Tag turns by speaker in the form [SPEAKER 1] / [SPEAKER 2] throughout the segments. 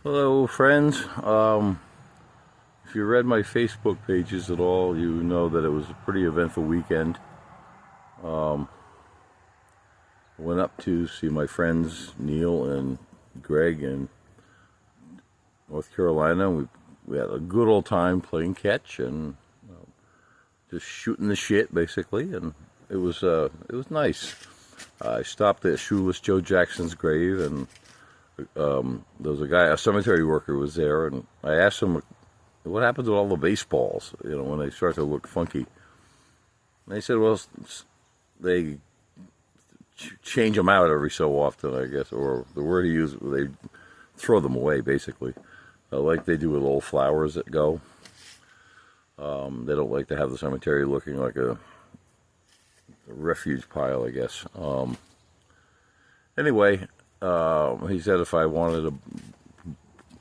[SPEAKER 1] Hello, friends. If you read my Facebook pages at all, you know that it was a pretty eventful weekend. Went up to see my friends Neil and Greg in North Carolina. We had a good old time playing catch and just shooting the shit, basically, and it was nice. I stopped at Shoeless Joe Jackson's grave, and there was a cemetery worker was there, and I asked him what happened to all the baseballs, when they start to look funky. And he said, well, they change them out every so often, I guess, or the word he used, they throw them away, basically, like they do with old flowers that go. They don't like to have the cemetery looking like a refuge pile, I guess. Anyway, he said if I wanted a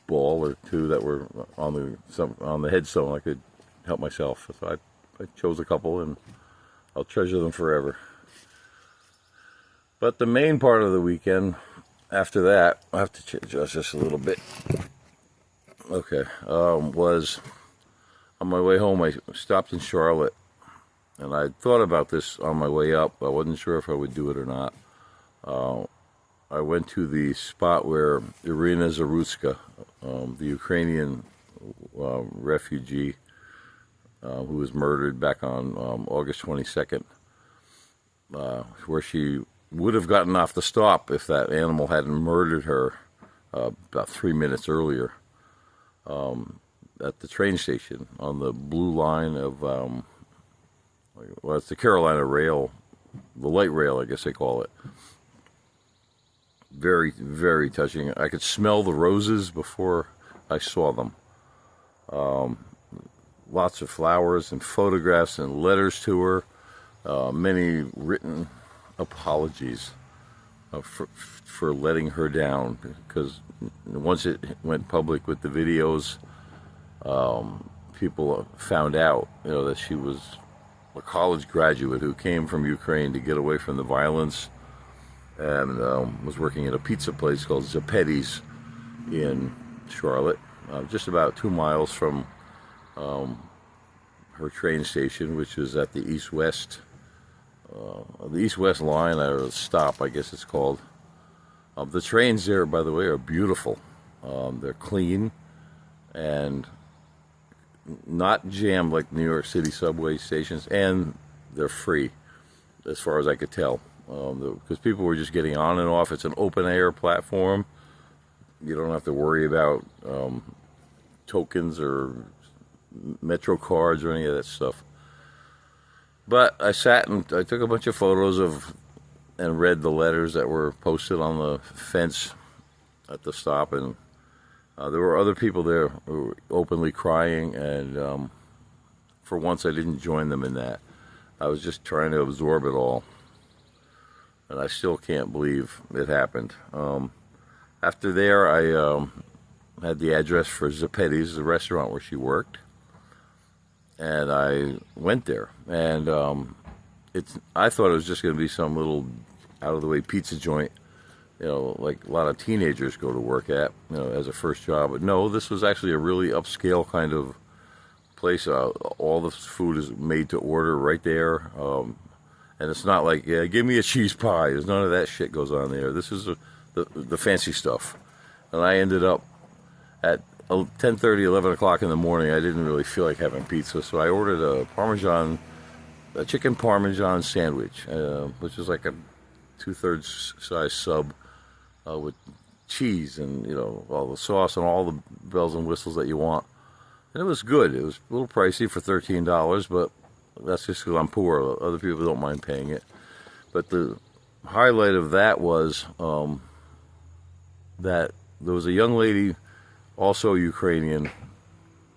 [SPEAKER 1] ball or two that were on the headstone, I could help myself. So I chose a couple, and I'll treasure them forever. But the main part of the weekend, after that, I have to adjust just a little bit. Okay, was on my way home. I stopped in Charlotte, and I thought about this on my way up. I wasn't sure if I would do it or not. I went to the spot where Iryna Zarutska, the Ukrainian refugee who was murdered back on August 22nd, where she would have gotten off the stop if that animal hadn't murdered her about 3 minutes earlier at the train station on the blue line of, it's the Carolina rail, the light rail, I guess they call it. Very, very touching. I could smell the roses before I saw them. Lots of flowers and photographs and letters to her. Many written apologies for letting her down, because once it went public with the videos, people found out, that she was a college graduate who came from Ukraine to get away from the violence, and was working at a pizza place called Zapetti's in Charlotte, just about 2 miles from her train station, which is at the east-west line, or stop, I guess it's called. The trains there, by the way, are beautiful. They're clean and not jammed like New York City subway stations, and they're free, as far as I could tell. Because people were just getting on and off. It's an open-air platform. You don't have to worry about tokens or Metro cards or any of that stuff. But I sat and I took a bunch of photos and read the letters that were posted on the fence at the stop, and there were other people there who were openly crying, and for once I didn't join them in that. I was just trying to absorb it all. And I still can't believe it happened. After there, I had the address for Zapetti's, the restaurant where she worked, and I went there. And I thought it was just going to be some little out-of-the-way pizza joint, like a lot of teenagers go to work at, as a first job. But no, this was actually a really upscale kind of place. All the food is made to order right there. And it's not like, give me a cheese pie. There's none of that shit goes on there. This is the fancy stuff. And I ended up at 10:30, 11 o'clock in the morning. I didn't really feel like having pizza, so I ordered a chicken Parmesan sandwich, which is like a 2/3 size sub with cheese and, all the sauce and all the bells and whistles that you want. And it was good. It was a little pricey for $13, but that's just because I'm poor. Other people don't mind paying it. But the highlight of that was that there was a young lady, also Ukrainian,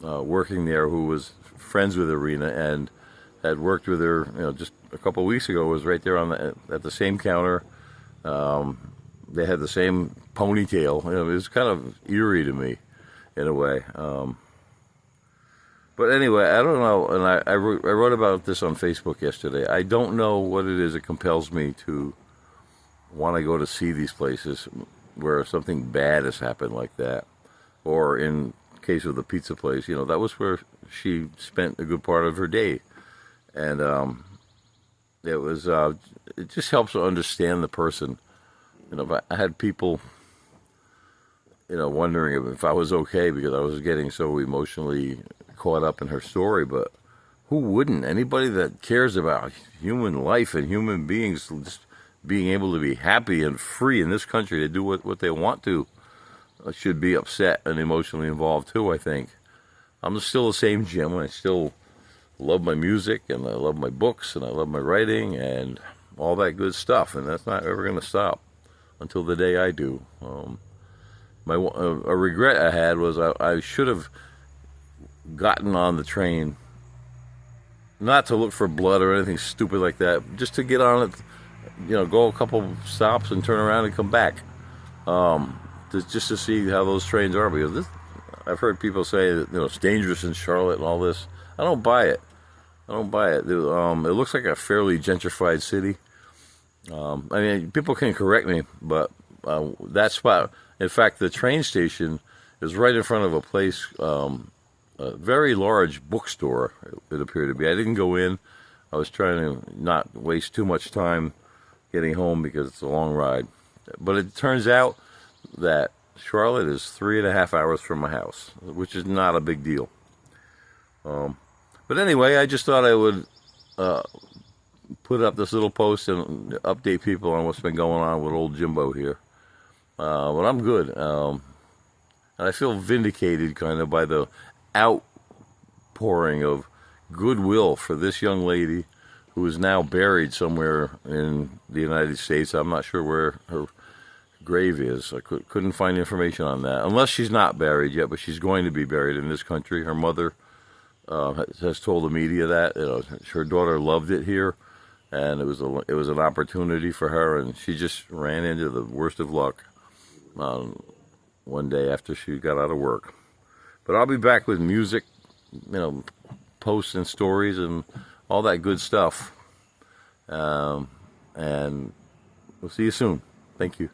[SPEAKER 1] working there, who was friends with Iryna and had worked with her, just a couple of weeks ago. Was right there at the same counter. They had the same ponytail. It was kind of eerie to me, in a way. But anyway, I don't know, and I wrote about this on Facebook yesterday. I don't know what it is that compels me to want to go to see these places where something bad has happened like that, or in case of the pizza place, that was where she spent a good part of her day. And it was it just helps to understand the person. I had people, wondering if I was okay because I was getting so emotionally caught up in her story. But who wouldn't? Anybody that cares about human life and human beings just being able to be happy and free in this country to do what they want to should be upset and emotionally involved too, I think. I'm still the same Jim. I still love my music, and I love my books, and I love my writing, and all that good stuff. And that's not ever going to stop until the day I do. A regret I had was I should have gotten on the train, not to look for blood or anything stupid like that, just to get on it, go a couple stops and turn around and come back, just to see how those trains are. Because I've heard people say that it's dangerous in Charlotte and all this. I don't buy it. It looks like a fairly gentrified city. I mean, people can correct me, but that spot, in fact, the train station is right in front of a place, a very large bookstore, it appeared to be. I didn't go in. I was trying to not waste too much time getting home because it's a long ride. But it turns out that Charlotte is 3.5 hours from my house, which is not a big deal. But anyway, I just thought I would put up this little post and update people on what's been going on with old Jimbo here. But I'm good. And I feel vindicated kind of by the outpouring of goodwill for this young lady who is now buried somewhere in the United States. I'm not sure where her grave is. I couldn't find information on that, unless she's not buried yet, but she's going to be buried in this country. Her mother has told the media that her daughter loved it here, and it was an opportunity for her, and she just ran into the worst of luck one day after she got out of work. But I'll be back with music, posts and stories and all that good stuff. And we'll see you soon. Thank you.